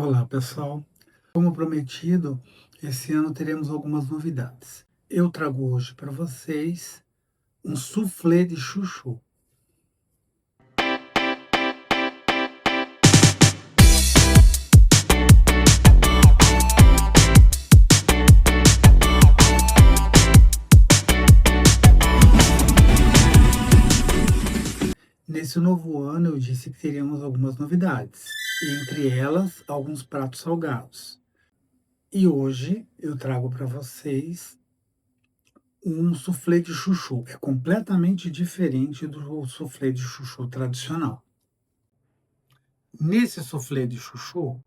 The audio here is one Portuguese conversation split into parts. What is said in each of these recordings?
Olá, pessoal. Como prometido, esse ano teremos algumas novidades. Eu trago hoje para vocês um soufflé de chuchu. Nesse novo ano, eu disse que teríamos algumas novidades, entre elas, alguns pratos salgados. E hoje eu trago para vocês um soufflé de chuchu. É completamente diferente do soufflé de chuchu tradicional. Nesse soufflé de chuchu,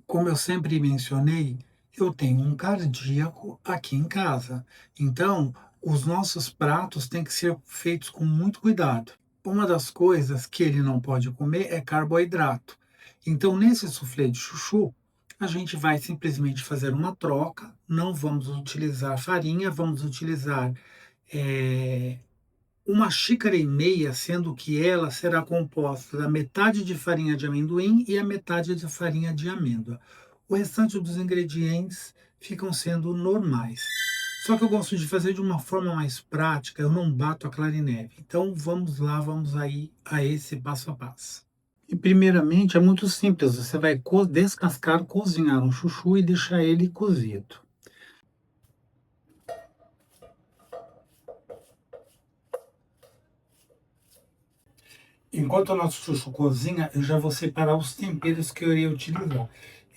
como eu sempre mencionei, eu tenho um cardíaco aqui em casa. Então, os nossos pratos têm que ser feitos com muito cuidado. Uma das coisas que ele não pode comer é carboidrato. Então, nesse soufflé de chuchu, a gente vai simplesmente fazer uma troca, não vamos utilizar farinha, vamos utilizar eh, 1,5 xícaras, sendo que ela será composta da metade de farinha de amendoim e a metade de farinha de amêndoa. O restante dos ingredientes ficam sendo normais. Só que eu gosto de fazer de uma forma mais prática, eu não bato a clara em neve. Então vamos lá, vamos aí a esse passo a passo. E primeiramente é muito simples, você vai descascar, cozinhar um chuchu e deixar ele cozido. Enquanto o nosso chuchu cozinha, eu já vou separar os temperos que eu irei utilizar.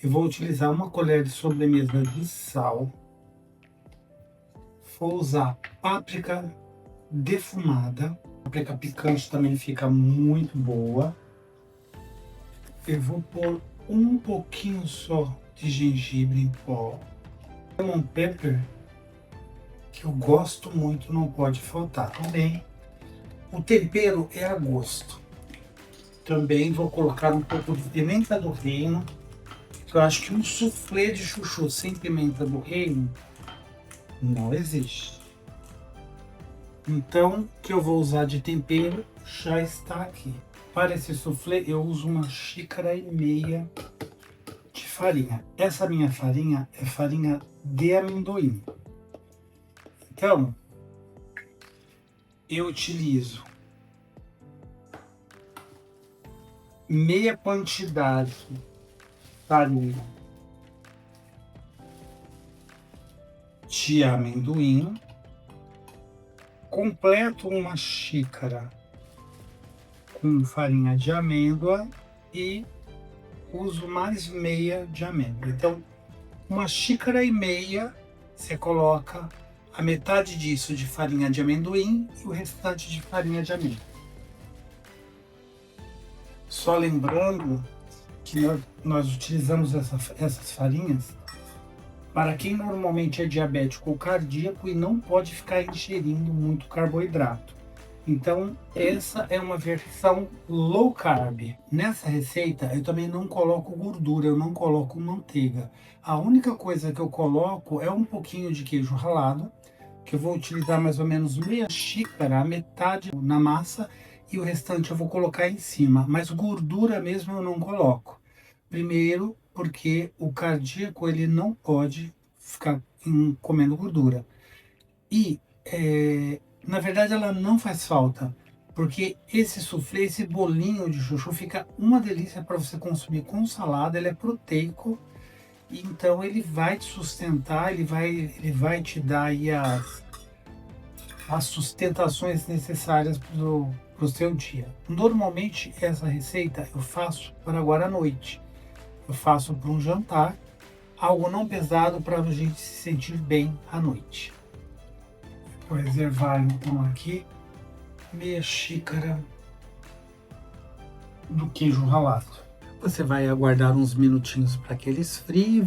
Eu vou utilizar uma colher de sobremesa de sal. Vou usar páprica defumada. Páprica picante também fica muito boa. Eu vou pôr um pouquinho só de gengibre em pó. Lemon pepper, que eu gosto muito, não pode faltar também. O tempero é a gosto. Também vou colocar um pouco de pimenta do reino. Eu acho que um soufflé de chuchu sem pimenta do reino não existe. Então, o que eu vou usar de tempero já está aqui. Para esse soufflé, eu uso 1,5 xícaras de farinha. Essa minha farinha é farinha de amendoim. Então, eu utilizo meia quantidade de farinha de amendoim, completo 1 xícara com farinha de amêndoa e uso mais meia de amêndoa. Então, 1,5 xícaras você coloca a metade disso de farinha de amendoim e o restante de farinha de amêndoa. Só lembrando que nós utilizamos essas farinhas para quem normalmente é diabético ou cardíaco e não pode ficar ingerindo muito carboidrato. Então, essa é uma versão low carb. Nessa receita, eu também não coloco gordura, eu não coloco manteiga. A única coisa que eu coloco é um pouquinho de queijo ralado, que eu vou utilizar mais ou menos meia xícara, a metade na massa, e o restante eu vou colocar em cima. Mas gordura mesmo eu não coloco. Primeiro, porque o cardíaco ele não pode ficar comendo gordura. E, na verdade, ela não faz falta, porque esse soufflé, esse bolinho de chuchu fica uma delícia para você consumir com salada, ele é proteico, então ele vai te sustentar, ele vai te dar aí as sustentações necessárias para o seu dia. Normalmente, essa receita eu faço para agora à noite. Eu faço para um jantar, algo não pesado para a gente se sentir bem à noite. Vou reservar então aqui meia xícara do queijo ralado. Você vai aguardar uns minutinhos para que ele esfrie,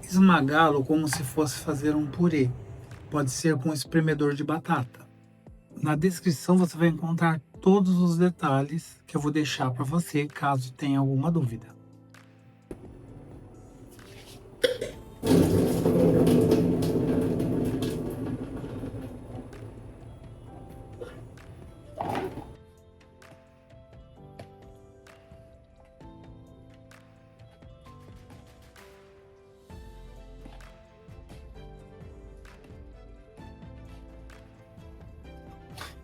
esmagá-lo como se fosse fazer um purê. Pode ser com espremedor de batata. Na descrição você vai encontrar todos os detalhes que eu vou deixar para você caso tenha alguma dúvida.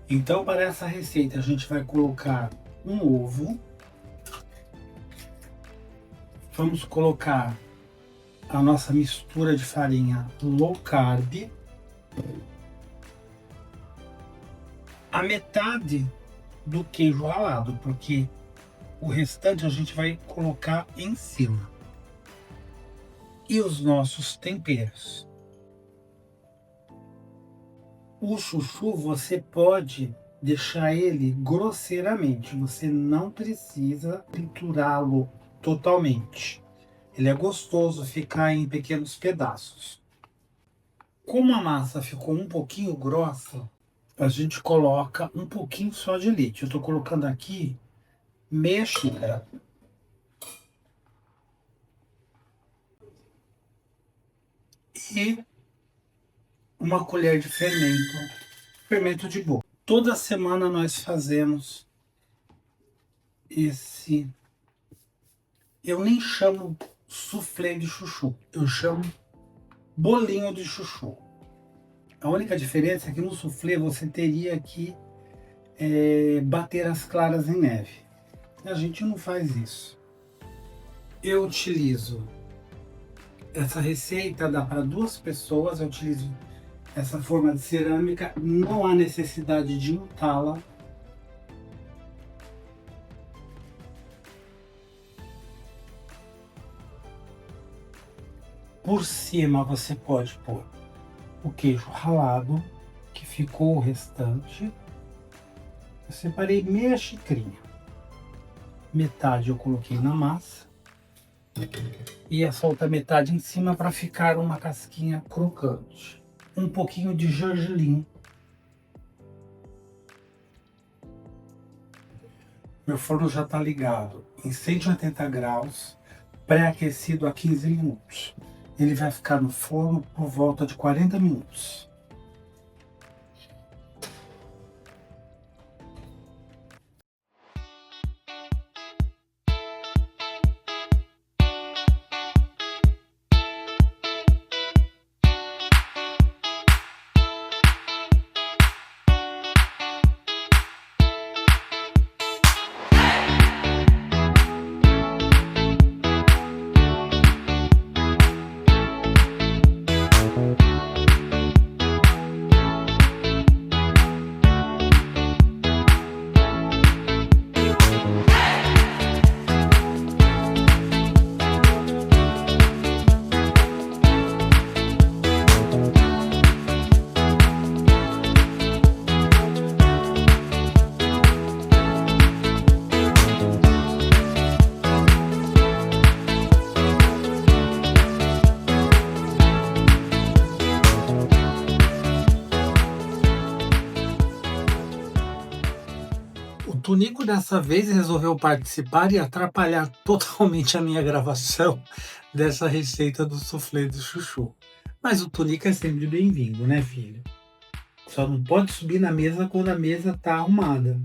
Então, para essa receita, a gente vai colocar um ovo. Vamos colocar a nossa mistura de farinha low carb. A metade do queijo ralado, porque o restante a gente vai colocar em cima. E os nossos temperos. O chuchu você pode deixar ele grosseiramente, você não precisa triturá-lo totalmente. Ele é gostoso ficar em pequenos pedaços. Como a massa ficou um pouquinho grossa, a gente coloca um pouquinho só de leite. Eu estou colocando aqui meia xícara. E uma colher de fermento de bolo. Toda semana nós fazemos esse... Eu nem chamo soufflé de chuchu, eu chamo bolinho de chuchu. A única diferença é que no soufflé você teria que bater as claras em neve. A gente não faz isso. Eu utilizo essa receita, dá para 2 pessoas, eu utilizo essa forma de cerâmica, não há necessidade de untá-la. Por cima você pode pôr o queijo ralado, que ficou o restante. Eu separei meia xicrinha. Metade eu coloquei na massa. E essa outra metade em cima para ficar uma casquinha crocante. Um pouquinho de gergelim. Meu forno já está ligado em 180 graus, pré-aquecido a 15 minutos. Ele vai ficar no forno por volta de 40 minutos. O Nico dessa vez resolveu participar e atrapalhar totalmente a minha gravação dessa receita do soufflé de chuchu. Mas o Tunico é sempre bem-vindo, né, filho? Só não pode subir na mesa quando a mesa tá arrumada.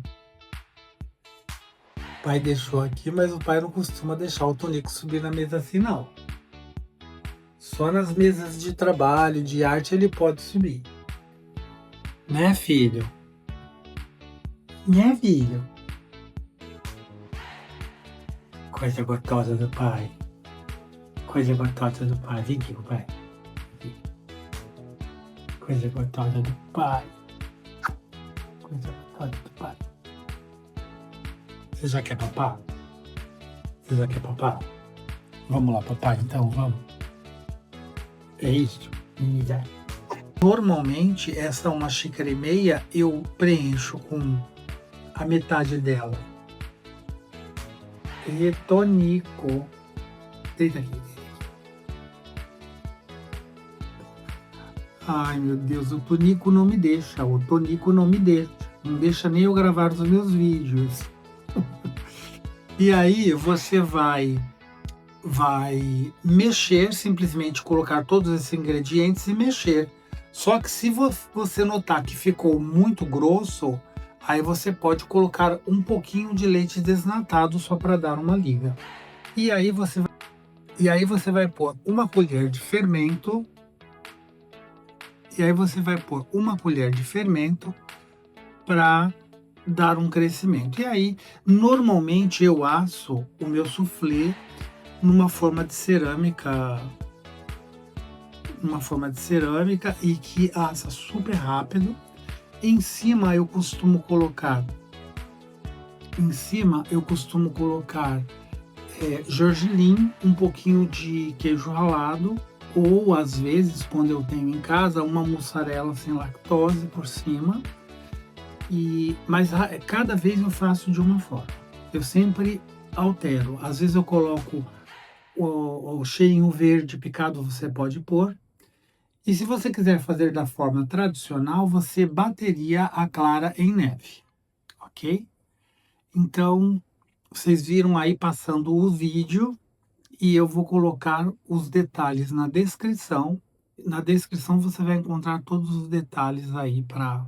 O pai deixou aqui, mas o pai não costuma deixar o Tunico subir na mesa assim, não. Só nas mesas de trabalho, de arte, ele pode subir. Né, filho? Né, filho? Coisa gostosa do pai. Coisa gostosa do pai. Vem aqui, pai. Coisa gostosa do pai. Coisa gostosa do pai. Você já quer papar? Você já quer papar? Vamos lá, papai, então, vamos. É isso? Normalmente, essa 1,5 xícaras eu preencho com a metade dela. E Tonico. Deita aqui. Ai, meu Deus, o Tonico não me deixa. O Tonico não me deixa. Não deixa nem eu gravar os meus vídeos. E aí você vai mexer, simplesmente colocar todos esses ingredientes e mexer. Só que se você notar que ficou muito grosso, aí você pode colocar um pouquinho de leite desnatado só para dar uma liga. E aí você vai pôr uma colher de fermento. E aí você vai pôr uma colher de fermento para dar um crescimento. E aí, normalmente eu asso o meu soufflé numa forma de cerâmica, e que assa super rápido. Em cima eu costumo colocar, gergelim, um pouquinho de queijo ralado, ou às vezes, quando eu tenho em casa, uma mussarela sem lactose por cima. Mas cada vez eu faço de uma forma. Eu sempre altero. Às vezes eu coloco o cheirinho verde picado, você pode pôr. E se você quiser fazer da forma tradicional, você bateria a clara em neve, ok? Então, vocês viram aí passando o vídeo e eu vou colocar os detalhes na descrição. Na descrição você vai encontrar todos os detalhes aí para